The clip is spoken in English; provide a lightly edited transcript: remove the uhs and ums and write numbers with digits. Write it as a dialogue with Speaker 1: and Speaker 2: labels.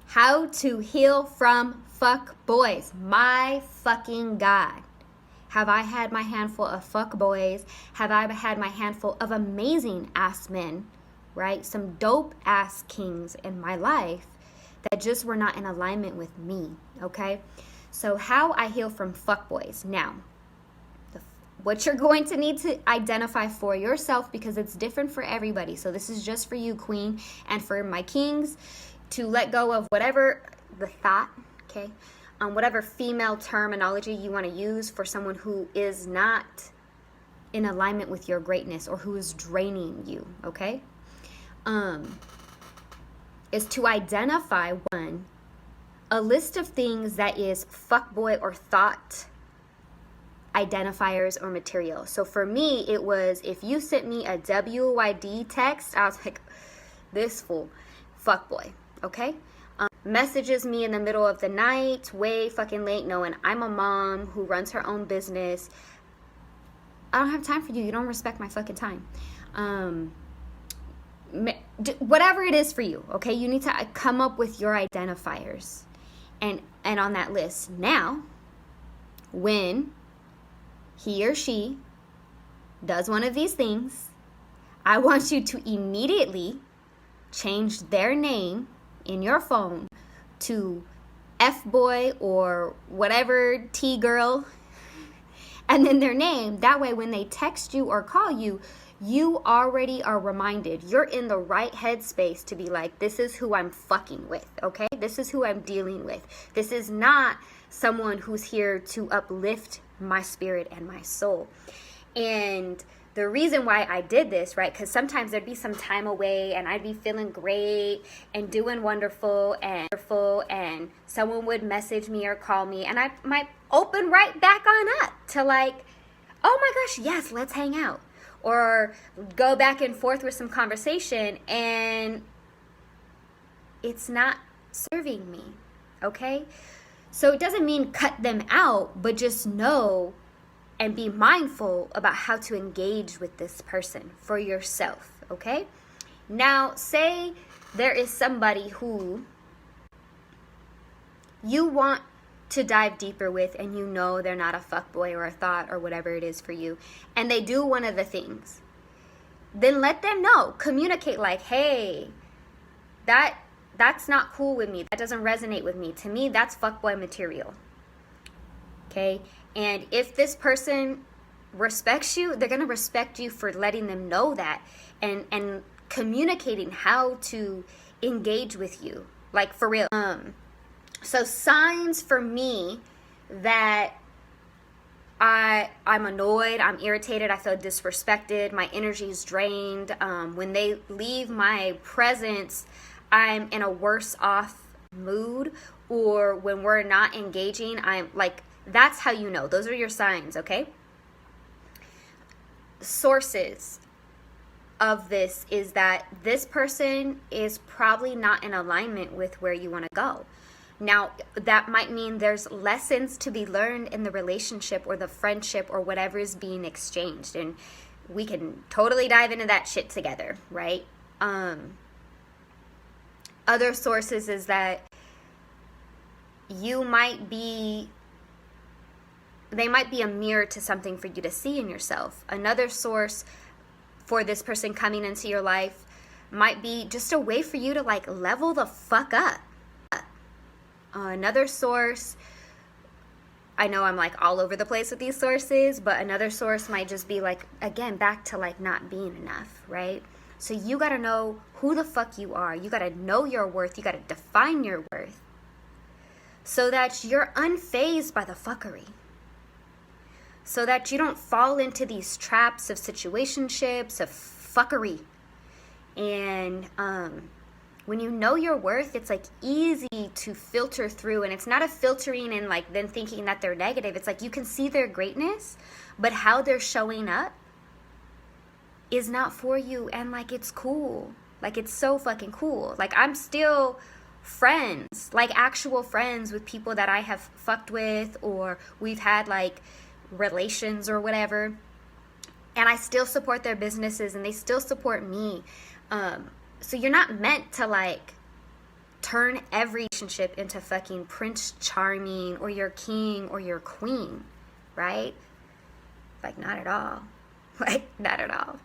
Speaker 1: How to heal from fuck boys. My fucking God. Have I had my handful of fuck boys? Have I had my handful of amazing ass men, right? Some dope ass kings in my life that just were not in alignment with me, okay? So how I heal from fuck boys. Now, what you're going to need to identify for yourself, because it's different for everybody. So this is just for you, queen, and for my kings, to let go of whatever the thought, okay, whatever female terminology you want to use for someone who is not in alignment with your greatness or who is draining you, okay, is to identify, one, a list of things that is fuckboy or thought identifiers or material. So for me, it was, if you sent me a WYD text, I was like, this fool, fuckboy, okay? Messages me in the middle of the night, way fucking late, knowing I'm a mom who runs her own business. I don't have time for you. You don't respect my fucking time. Whatever it is for you, okay? You need to come up with your identifiers and on that list. Now, when he or she does one of these things, I want you to immediately change their name in your phone to F-boy or whatever T-girl, and then their name. That way, when they text you or call you, you already are reminded. You're in the right headspace to be like, this is who I'm fucking with, okay? This is who I'm dealing with. This is not someone who's here to uplift my spirit and my soul. And the reason why I did this, right, because sometimes there'd be some time away and I'd be feeling great and doing wonderful, and someone would message me or call me, and I might open right back on up to like, oh my gosh, yes, let's hang out, or go back and forth with some conversation, and it's not serving me, okay? So it doesn't mean cut them out, but just know and be mindful about how to engage with this person for yourself, okay? Now, say there is somebody who you want to dive deeper with, and you know they're not a fuckboy or a thought or whatever it is for you, and they do one of the things. Then let them know. Communicate like, hey, that's not cool with me. That doesn't resonate with me. To me, that's fuckboy material. Okay? And if this person respects you, they're going to respect you for letting them know that and communicating how to engage with you. Like, for real. So signs for me that I'm annoyed, I'm irritated, I feel disrespected, my energy is drained. When they leave my presence, I'm in a worse off mood, or when we're not engaging, I'm like, that's how you know. Those are your signs, okay? Sources of this is that this person is probably not in alignment with where you want to go. Now, that might mean there's lessons to be learned in the relationship or the friendship or whatever is being exchanged, and we can totally dive into that shit together, right? Other sources is that they might be a mirror to something for you to see in yourself. Another source for this person coming into your life might be just a way for you to like level the fuck up. Another source, I know I'm like all over the place with these sources, but another source might just be like, again, back to like not being enough, right? So you got to know who the fuck you are. You got to know your worth. You got to define your worth so that you're unfazed by the fuckery. So that you don't fall into these traps of situationships, of fuckery. And when you know your worth, it's like easy to filter through. And it's not a filtering and like then thinking that they're negative. It's like you can see their greatness, but how they're showing up is not for you. And like, it's cool. Like, it's so fucking cool. Like, I'm still friends, like actual friends with people that I have fucked with, or we've had like relations or whatever, and I still support their businesses and they still support me. So you're not meant to like turn every relationship into fucking Prince Charming or your king or your queen, right? Like, not at all. Like, not at all.